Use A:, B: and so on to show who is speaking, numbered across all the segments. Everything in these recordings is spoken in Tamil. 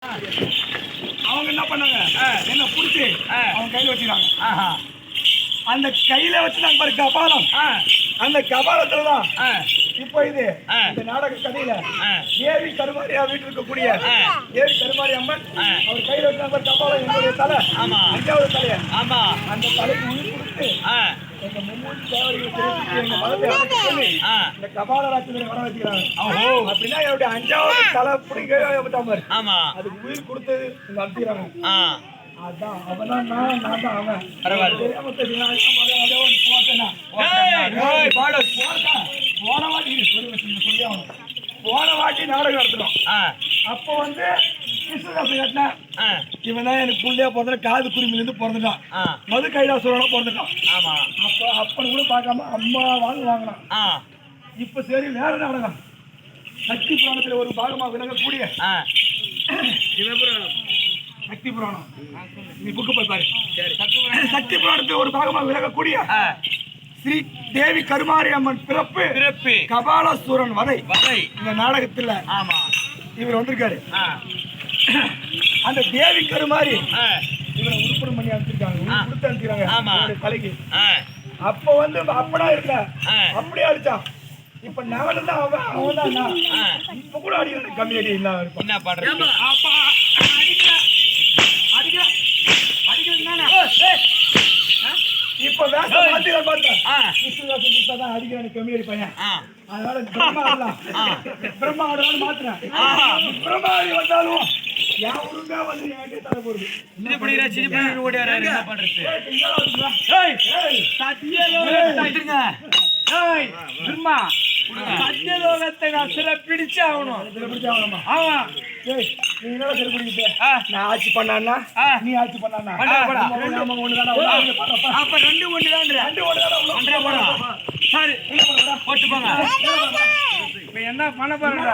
A: அவங்க என்ன பண்ணாங்க, என்ன புடிச்சு அவங்க கையில வச்சுக்கிறாங்க. அந்த கையில வச்சுட்டாங்க பாரு கபாலம். அந்த கபாலத்துலதான் இப்ப இது இந்த நாடக கதையில தேவி கருமாரியா வீட்டு இருக்கக்கூடிய தேவி கருமாரி அம்மன் அவர் கையில வச்சாங்க பாரு கபாலம். என்னுடைய தலை, 5வது தலைய, அந்த தலைக்கு உயிர் கொடுத்து எங்க மும்மூர்த்தி தேவரையை தெரிவித்து எங்க மதத்தை அடக்க சொல்லி இந்த கபால ராட்சசனை வர வச்சுக்கிறாங்க. அப்படின்னா என்னுடைய 5வது தலை பிடிக்க அதுக்கு உயிர் கொடுத்தது இங்க அனுப்பிடுறாங்க. அதான் அவதான் நான் தான் அவன். போன வாட்டி நாடகம் நடத்துறோம். அப்போ வந்து கிருஷ்ணதாசன் கட்டின இவன் தான் எனக்கு புள்ளையா பிறந்த காது குருமிலிருந்து பிறந்துட்டான். மது கைலாசோட பிறந்துட்டான். அப்போ அப்பன்னு கூட பார்க்காம அம்மா வாங்கினான். இப்ப சரி வேற நாடகம் சக்தி புராணத்துல ஒரு பாகமாக விளங்கக்கூடிய சக்தி புராணம். நீ புக்கு போய் பாரு. சக்தி புராணத்தில் ஒரு பாகமாக விலகக்கூடிய ஸ்ரீ தேவி கருமாரி அம்மன் பிறப்பு கபாலசூரன் வதை இந்த நாடகத்தில் இவர் வந்திருக்காரு. அந்த தேவி கருமாரி இவரை உருப்படம் பண்ணி அனுப்பிச்சிருக்காங்க, கொடுத்து அனுப்பிச்சிருக்காங்க தலைக்கு. அப்ப வந்து அப்படா இருக்க அப்படியே அடிச்சான். இப்ப நவன் தான் அவன் தான் இப்ப கூட அடிக்கிறான். கம்மி அடி இல்லாம என்ன பண்றது? இப்ப வேஷம் மாத்திர பார்த்தேன். கிருஷ்ணதாசன் கொடுத்தாதான் அடிக்கிறான் கம்மி அடி பையன். அதனால பிரம்மா ஆடுறான்னு மாத்துறேன். பிரம்மா ஆடி வந்தாலும் என் உருங்க வந்து என்கிட்ட தர போகுது. சத்தியலோகத்தை நான் சிறப்பிடிச்சு ஆகணும். நான் ஆட்சி பண்ணா நீ ஆட்சி பண்ணா அப்ப 2 ஒண்ணுதான். சரி போட்டு போங்க. என்ன பண்ண போறேன்?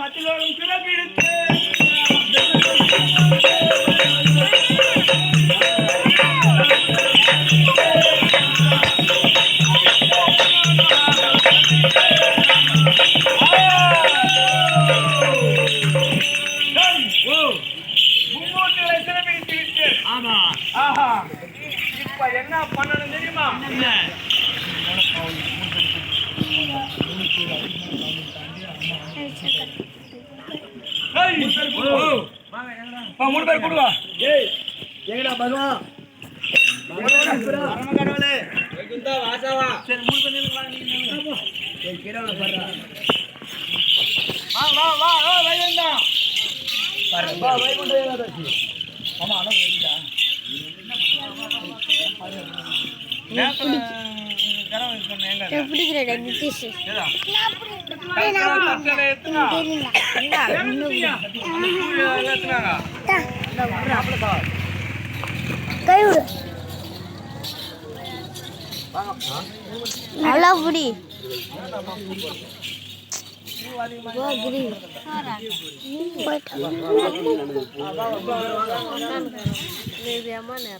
A: சத்தியலோகம் சிறப்பிடிச்சு இப்ப என்ன பண்ணணும் தெரியுமா? மூணு பேர் கொடுவா. எங்கடா பகவா கடவுளே வாசாவா. சரி 3 பேர் வைகுண்டா ஆமா அண்ணா வைகுண்டா
B: நல்லா புடி நேரம்